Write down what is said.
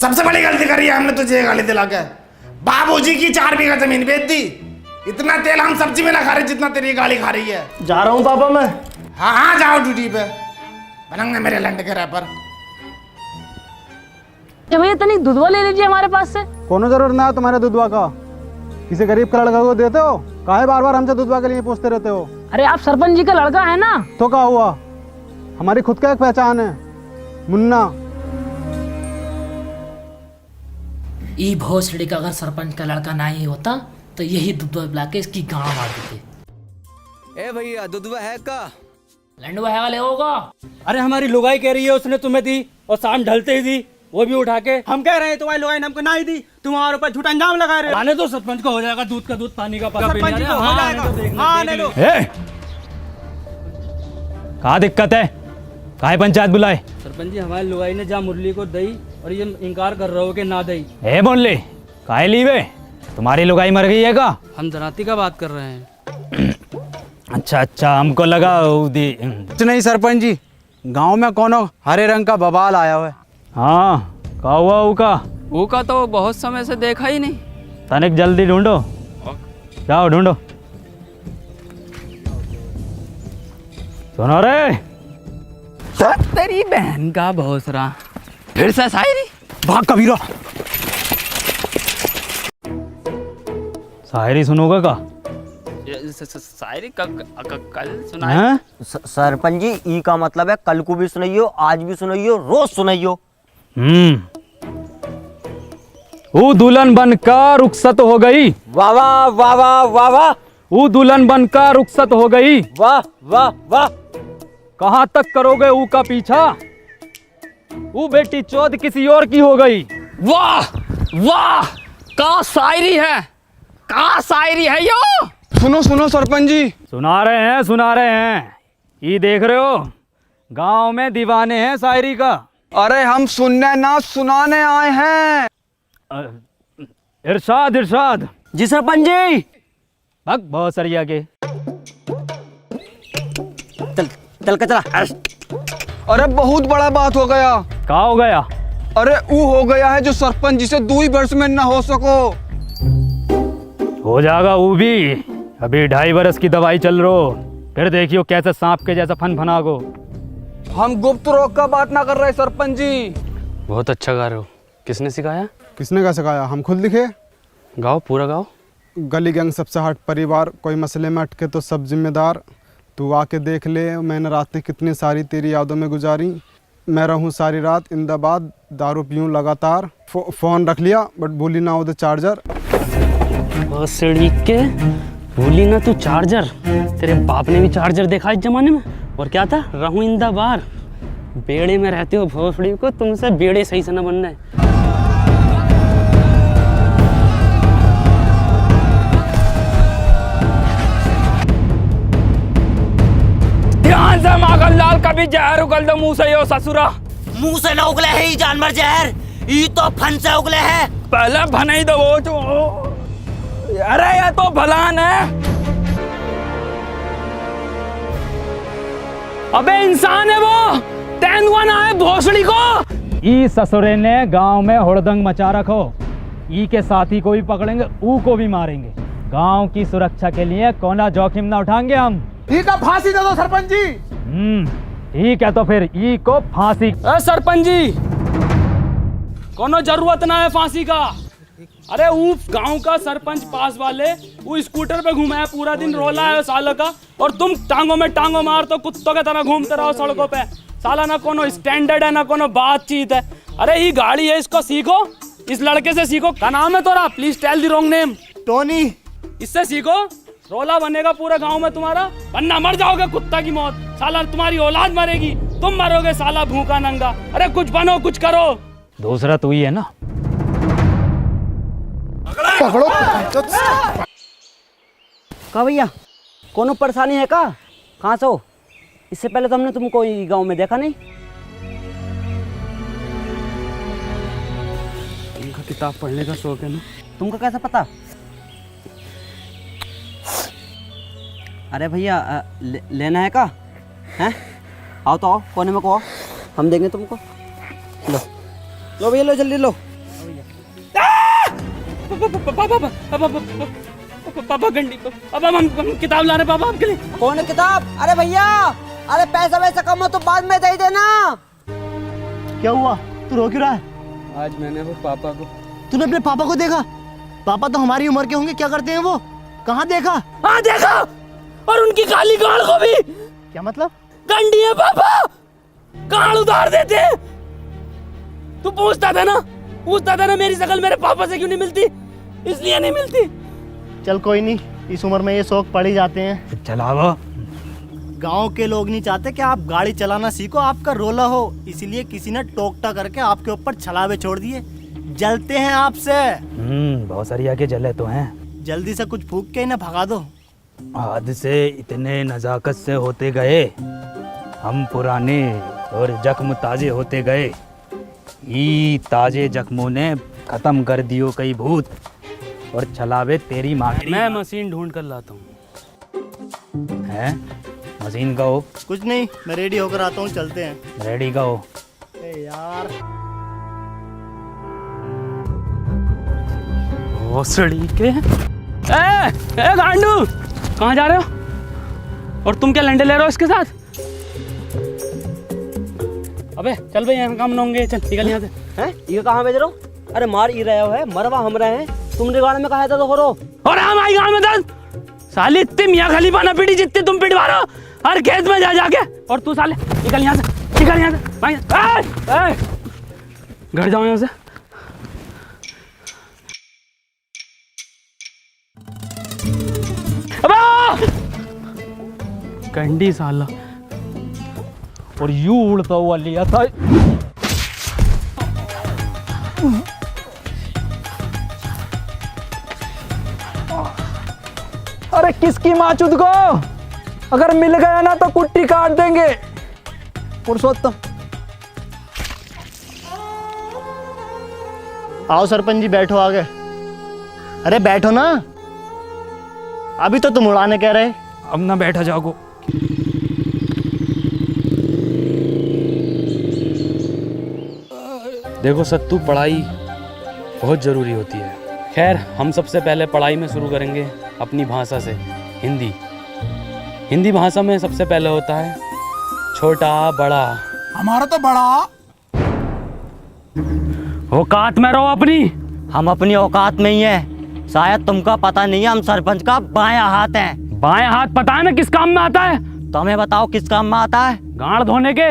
सबसे बड़ी गलती करी है हमने तुझे गाली दिला के। बाबूजी की 4 बीघा जमीन बेच दी। इतना तेल हम सब्जी में ना खा रहे जितना तेरी गाली खा रही है। जा रहा हूँ पापा मैं। हाँ हाँ जाओ ड्यूटी पे, बनंगे मेरे लंड के रैपर। भैया तनिक दूधवा ले लीजिए हमारे पास से। कोनो जरूरत ना है तुम्हारे दूधवा का, किसी गरीब का लड़का को देते हो? काहे बार बार हमसे दूधवा के लिए पूछते रहते हो? अरे आप सरपंच जी का लड़का है ना। तो क्या हुआ, हमारी खुद का एक पहचान है, मुन्ना। ई भोसड़ी का अगर सरपंच का लड़का ना ही होता तो यही दुधवा पिला के इसकी गांव मार देते। ए भैया दुधवा है का? लंडवा है वाले होगा। अरे हमारी लुगाई कह रही है उसने तुम्हें दी और शाम ढलते ही दी, वो भी उठा के। हम कह रहे हैं तुम्हारी लुगाई ने हमको ना ही दी, तुम्हारे ऊपर झूठा इंजाम लगा रहे हो। आने दो सरपंच को हो जाएगा दूध का दूध पानी का पानी। कहाँ दिक्कत है, काहे पंचायत बुलाए? सरपंच जी हमारी लुगाई ने जा मुरली को दई और ये इनकार कर रहे हो कि ना दई। ए बोले काहे लीवे, तुम्हारी लुगाई मर गई है का? हम जराती का बात कर रहे हैं। अच्छा अच्छा, हमको लगा कुछ नहीं सरपंच जी, गांव में कोनो हरे रंग का बवाल आया हुआ है। हाँ का हुआ ऊका तो बहुत समय से देखा ही नहीं। तनिक जल्दी ढूंढो, जाओ ढूंढो। सुनो रे, तेरी बहन का भोसरा फिर से शायरी। भाग कबीरा। शायरी सुनोगे का? शायरी कल सुनाए। सरपंच जी ई का मतलब है कल को भी सुनाइयो, आज भी सुनाइयो, रोज सुनाइयो। वो दुल्हन बनकर रुखसत हो गई। वाह वाह वाह वाह वाह वाह। वो दुल्हन बनकर रुखसत हो गई। वाह वाह वाह। कहाँ तक करोगे ऊ का पीछा, वो बेटी चौध किसी और की हो गई। वाह वाह, का शायरी है, का शायरी है यो। सुनो सुनो सरपंच जी, सुना रहे हैं। ये देख रहे हो, गांव में दीवाने हैं शायरी का। अरे हम सुनने ना सुनाने आए हैं। इरशाद। जी सरपंच जी। भग बहुत सरिया के। चल के चला। अरे बहुत बड़ा बात हो गया। का हो गया? अरे वो हो गया है जो सरपंच जी से 2 वर्ष में ना हो सको। हो जाएगा वो भी, अभी 2.5 वर्ष की दवाई चल रही, फिर देखियो कैसे सांप के जैसा फन गो। हम गुप्त रोग का बात ना कर रहे सरपंच जी। बहुत अच्छा गा रहे हो, किसने सिखाया? किसने का सिखाया, हम खुद लिखे। गाओ पूरा गाओ। गली गैंग सबसे हट परिवार, कोई मसले में अटके तो सब जिम्मेदार। तू आके देख ले, मैंने रातें कितनी सारी तेरी यादों में गुजारी। मैं रहूं सारी रात इंदाबाद, दारू पीऊं लगातार। फ़ोन रख लिया बट भूली ना उधर चार्जर। के भूली ना तू चार्जर, तेरे बाप ने भी चार्जर देखा इस जमाने में। और क्या था, रहूं इंदाबाद। बेड़े में रहते हो भोसड़ी को, तुमसे बेड़े सही से न बनना है। ध्यान से माखन लाल, कभी जहर उगल दो मुंह से यो ससुरा। मुंह से न उगले है ये जानवर जहर, ये तो फन से उगले है। पहले भनाई दो वो जो। अरे ये तो भलान है। अबे इंसान है वो, तेंदुआ ना है भोसड़ी को। ई ससुरे ने गांव में हुड़दंग मचा रखो। ई के साथी को भी पकड़ेंगे, ऊ को भी मारेंगे। गांव की सुरक्षा के लिए कोना जोखिम ना उठाएंगे हम। ठीक है, फांसी दे दो सरपंच जी। ठीक है तो फिर ई को फांसी। सरपंच जी, कोनो जरूरत ना है फांसी का। अरे वो गांव का सरपंच पास वाले वो स्कूटर पे घूमा है पूरा दिन, रोला है सालों का, और तुम टांगों में टांगों मार तो कुत्तों की तरह घूमते रहो सड़कों पे। साला ना कोनो स्टैंडर्ड है ना कोनो बातचीत है। अरे ये गाड़ी है, इसको सीखो, इस लड़के से सीखो। क्या नाम है तोरा? Please tell the wrong name. Tony. इससे सीखो, रोला बनेगा पूरा गांव में तुम्हारा, वरना मर जाओगे कुत्ता की मौत। साला तुम्हारी औलाद मरेगी, तुम मरोगे साला भूखा नंगा। अरे कुछ बनो, कुछ करो। दूसरा तू ही है ना। पकड़ो। का भैया कोनो परेशानी है का? कहाँ से हो? इससे पहले तो हमने तुमको गांव में देखा नहीं। तुमका किताब पढ़ने का शौक है ना? तुमको कैसे पता? अरे भैया लेना है का? हैं? आओ तो आओ, कोने में को आओ, हम देंगे तुमको। लो लो भैया, लो जल्दी लो। पापा गंडी अब हम किताब ला रहे पापा आपके लिए। कौन है किताब? अरे भैया, अरे पैसा वैसा कम हो तो बाद में दे देना। क्या हुआ, तू रो क्यों रहा है? आज मैंने वो पापा को। तूने अपने पापा को देखा? पापा तो हमारी उम्र के होंगे, क्या करते हैं वो? कहाँ देखा? हाँ देखा, और उनकी काली गाड़ को भी। क्या मतलब? गंडी है पापा, गाड़ उतार देते हैं। तू पूछता था ना मेरी शक्ल मेरे पापा से क्यों नहीं मिलती, इसलिए नहीं मिलती। चल कोई नहीं, इस उम्र में ये शौक पड़ ही जाते हैं। चलाओ। गांव के लोग नहीं चाहते कि आप गाड़ी चलाना सीखो, आपका रोला हो, इसलिए किसी ने टोकटा करके आपके ऊपर छलावे छोड़ दिए। जलते हैं आपसे। बहुत सरिया के जले तो हैं। जल्दी से कुछ फूक के इन्हें भगा दो। आज से इतने नजाकत से होते गए हम पुराने, और जख्म ताजे होते गए। ई ताजे जख्मों ने खत्म कर दियो कई भूत, और छलावे तेरी माँ। मैं मशीन ढूंढ कर लाता हूँ। है मशीन का हो? कुछ नहीं, मैं रेडी होकर आता हूँ, चलते हैं। रेडी का हो? यार भोसड़ी के। ए गांडू, कहाँ जा रहे हो? और तुम क्या लंडे ले रहे हो इसके साथ? अबे चल भाई, यहाँ काम ना होंगे, चल निकल यहाँ से। हैं? ये कहाँ भेज रहे हो? अरे मार ही रहे हो है, मरवा हम रहे हैं। तुमने गाड़ी में कहा था तो करो। और हम आई गाँव में दस साली इतनी मियाँ खलीफा ना पीटी जितनी तुम पिटवा रहे हो हर खेत में जा जाके। और तू साले निकल यहाँ से, निकल यहाँ से भाई। घर जाओ यहाँ से। कंडी साला, और यू उड़ता हुआ लिया था। अरे किसकी माचुद को, अगर मिल गया ना तो कुट्टी काट देंगे। पुरुषोत्तम, आओ सरपंच जी, बैठो आगे। अरे बैठो ना, अभी तो तुम उड़ाने कह रहे। अब ना बैठा जाओ। देखो सत्तू, पढ़ाई बहुत ज़रूरी होती है। खैर, हम सबसे पहले पढ़ाई में शुरू करेंगे अपनी भाषा से, हिंदी। हिंदी भाषा में सबसे पहले होता है छोटा बड़ा। हमारा तो बड़ा। औकात में रहो अपनी। हम अपनी औकात में ही है। शायद तुमका पता नहीं है, हम सरपंच का बायां हाथ हैं। बाएं हाथ पता है ना किस काम में आता है? तो हमें बताओ किस काम में आता है? गाड़ धोने के।